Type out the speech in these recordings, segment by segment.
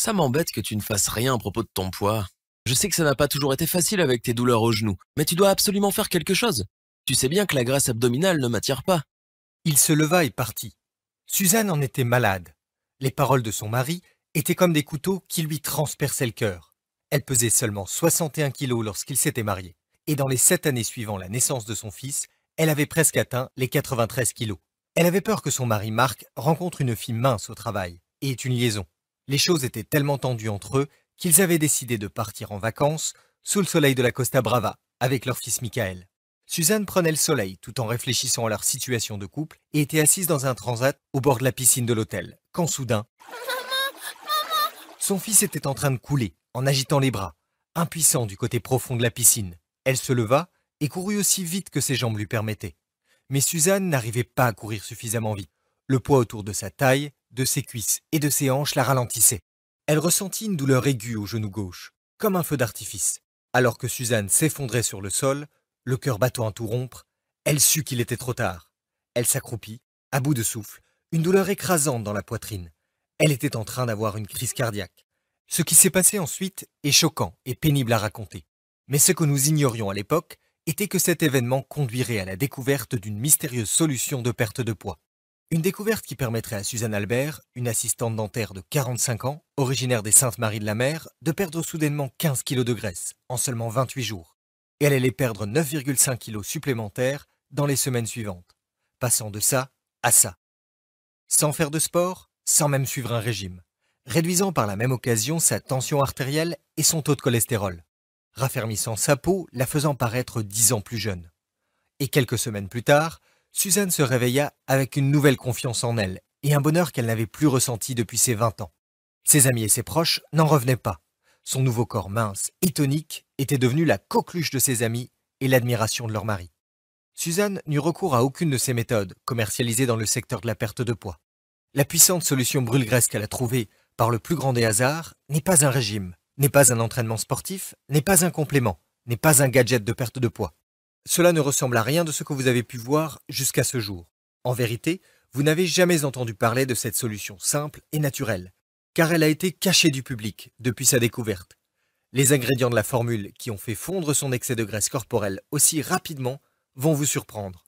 Ça m'embête que tu ne fasses rien à propos de ton poids. Je sais que ça n'a pas toujours été facile avec tes douleurs aux genoux, mais tu dois absolument faire quelque chose. Tu sais bien que la graisse abdominale ne m'attire pas. Il se leva et partit. Suzanne en était malade. Les paroles de son mari étaient comme des couteaux qui lui transperçaient le cœur. Elle pesait seulement 61 kilos lorsqu'ils s'étaient mariés. Et dans les 7 années suivant la naissance de son fils, elle avait presque atteint les 93 kilos. Elle avait peur que son mari Marc rencontre une fille mince au travail et ait une liaison. Les choses étaient tellement tendues entre eux qu'ils avaient décidé de partir en vacances sous le soleil de la Costa Brava avec leur fils Michael. Suzanne prenait le soleil tout en réfléchissant à leur situation de couple et était assise dans un transat au bord de la piscine de l'hôtel, quand soudain, son fils était en train de couler en agitant les bras, impuissant du côté profond de la piscine. Elle se leva et courut aussi vite que ses jambes lui permettaient. Mais Suzanne n'arrivait pas à courir suffisamment vite. Le poids autour de sa taille, de ses cuisses et de ses hanches la ralentissait. Elle ressentit une douleur aiguë au genou gauche, comme un feu d'artifice. Alors que Suzanne s'effondrait sur le sol, le cœur battant à tout rompre, elle sut qu'il était trop tard. Elle s'accroupit, à bout de souffle, une douleur écrasante dans la poitrine. Elle était en train d'avoir une crise cardiaque. Ce qui s'est passé ensuite est choquant et pénible à raconter. Mais ce que nous ignorions à l'époque était que cet événement conduirait à la découverte d'une mystérieuse solution de perte de poids. Une découverte qui permettrait à Suzanne Albert, une assistante dentaire de 45 ans, originaire des Saintes-Maries-de-la-Mer, de perdre soudainement 15 kilos de graisse en seulement 28 jours. Et elle allait perdre 9,5 kilos supplémentaires dans les semaines suivantes, passant de ça à ça. Sans faire de sport, sans même suivre un régime, réduisant par la même occasion sa tension artérielle et son taux de cholestérol, raffermissant sa peau, la faisant paraître 10 ans plus jeune. Et quelques semaines plus tard, Suzanne se réveilla avec une nouvelle confiance en elle et un bonheur qu'elle n'avait plus ressenti depuis ses 20 ans. Ses amis et ses proches n'en revenaient pas. Son nouveau corps mince et tonique était devenu la coqueluche de ses amis et l'admiration de leur mari. Suzanne n'eut recours à aucune de ces méthodes commercialisées dans le secteur de la perte de poids. La puissante solution brûle-graisse qu'elle a trouvée par le plus grand des hasards n'est pas un régime, n'est pas un entraînement sportif, n'est pas un complément, n'est pas un gadget de perte de poids. Cela ne ressemble à rien de ce que vous avez pu voir jusqu'à ce jour. En vérité, vous n'avez jamais entendu parler de cette solution simple et naturelle, car elle a été cachée du public depuis sa découverte. Les ingrédients de la formule qui ont fait fondre son excès de graisse corporelle aussi rapidement vont vous surprendre.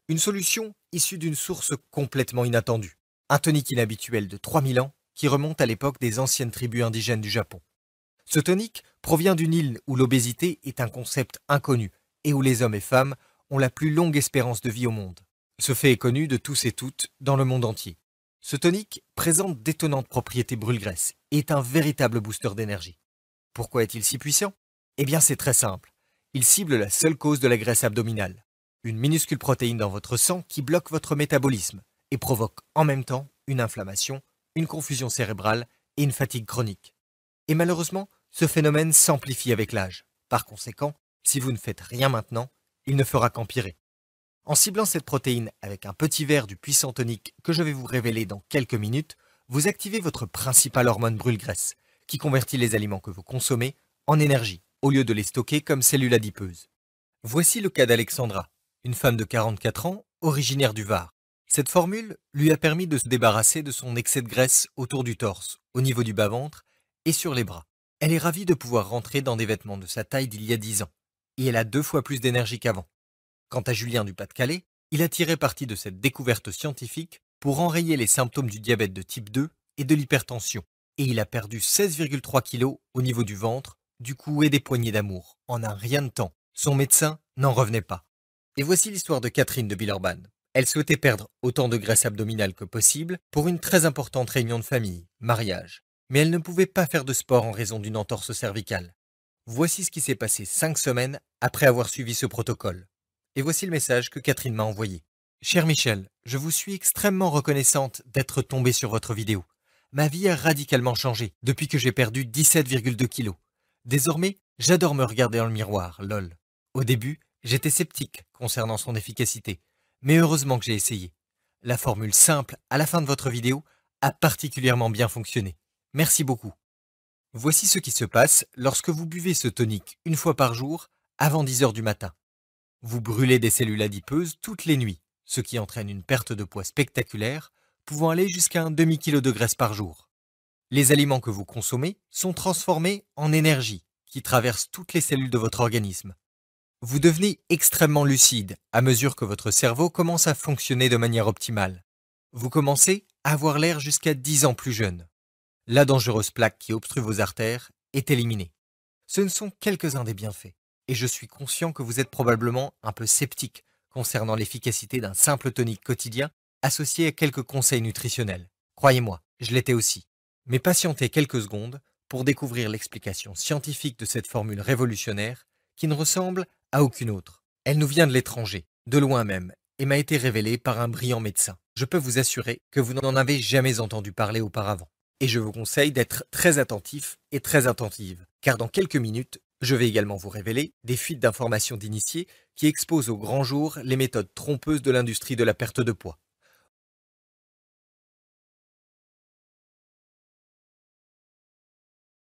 Une solution issue d'une source complètement inattendue. Un tonique inhabituel de 3000 ans qui remonte à l'époque des anciennes tribus indigènes du Japon. Ce tonique provient d'une île où l'obésité est un concept inconnu et où les hommes et femmes ont la plus longue espérance de vie au monde. Ce fait est connu de tous et toutes dans le monde entier. Ce tonique présente d'étonnantes propriétés brûle-graisse et est un véritable booster d'énergie. Pourquoi est-il si puissant? Eh bien c'est très simple. Il cible la seule cause de la graisse abdominale. Une minuscule protéine dans votre sang qui bloque votre métabolisme et provoque en même temps une inflammation, une confusion cérébrale et une fatigue chronique. Et malheureusement, ce phénomène s'amplifie avec l'âge. Par conséquent, si vous ne faites rien maintenant, il ne fera qu'empirer. En ciblant cette protéine avec un petit verre du puissant tonique que je vais vous révéler dans quelques minutes, vous activez votre principale hormone brûle-graisse, qui convertit les aliments que vous consommez en énergie, au lieu de les stocker comme cellules adipeuses. Voici le cas d'Alexandra, une femme de 44 ans, originaire du Var. Cette formule lui a permis de se débarrasser de son excès de graisse autour du torse, au niveau du bas-ventre et sur les bras. Elle est ravie de pouvoir rentrer dans des vêtements de sa taille d'il y a 10 ans, et elle a 2 fois plus d'énergie qu'avant. Quant à Julien du Pas-de-Calais, il a tiré parti de cette découverte scientifique pour enrayer les symptômes du diabète de type 2 et de l'hypertension, et il a perdu 16,3 kilos au niveau du ventre, du cou et des poignées d'amour, en un rien de temps. Son médecin n'en revenait pas. Et voici l'histoire de Catherine de Villeurbanne. Elle souhaitait perdre autant de graisse abdominale que possible pour une très importante réunion de famille, mariage. Mais elle ne pouvait pas faire de sport en raison d'une entorse cervicale. Voici ce qui s'est passé 5 semaines après avoir suivi ce protocole. Et voici le message que Catherine m'a envoyé. Cher Michel, je vous suis extrêmement reconnaissante d'être tombée sur votre vidéo. Ma vie a radicalement changé depuis que j'ai perdu 17,2 kilos. Désormais, j'adore me regarder dans le miroir, lol. Au début, j'étais sceptique concernant son efficacité, mais heureusement que j'ai essayé. La formule simple à la fin de votre vidéo a particulièrement bien fonctionné. Merci beaucoup. Voici ce qui se passe lorsque vous buvez ce tonique une fois par jour avant 10 heures du matin. Vous brûlez des cellules adipeuses toutes les nuits, ce qui entraîne une perte de poids spectaculaire, pouvant aller jusqu'à un demi-kilo de graisse par jour. Les aliments que vous consommez sont transformés en énergie qui traverse toutes les cellules de votre organisme. Vous devenez extrêmement lucide à mesure que votre cerveau commence à fonctionner de manière optimale. Vous commencez à avoir l'air jusqu'à 10 ans plus jeune. La dangereuse plaque qui obstrue vos artères est éliminée. Ce ne sont quelques-uns des bienfaits, et je suis conscient que vous êtes probablement un peu sceptique concernant l'efficacité d'un simple tonique quotidien associé à quelques conseils nutritionnels. Croyez-moi, je l'étais aussi. Mais patientez quelques secondes pour découvrir l'explication scientifique de cette formule révolutionnaire qui ne ressemble à aucune autre. Elle nous vient de l'étranger, de loin même, et m'a été révélée par un brillant médecin. Je peux vous assurer que vous n'en avez jamais entendu parler auparavant. Et je vous conseille d'être très attentif et très attentive, car dans quelques minutes, je vais également vous révéler des fuites d'informations d'initiés qui exposent au grand jour les méthodes trompeuses de l'industrie de la perte de poids.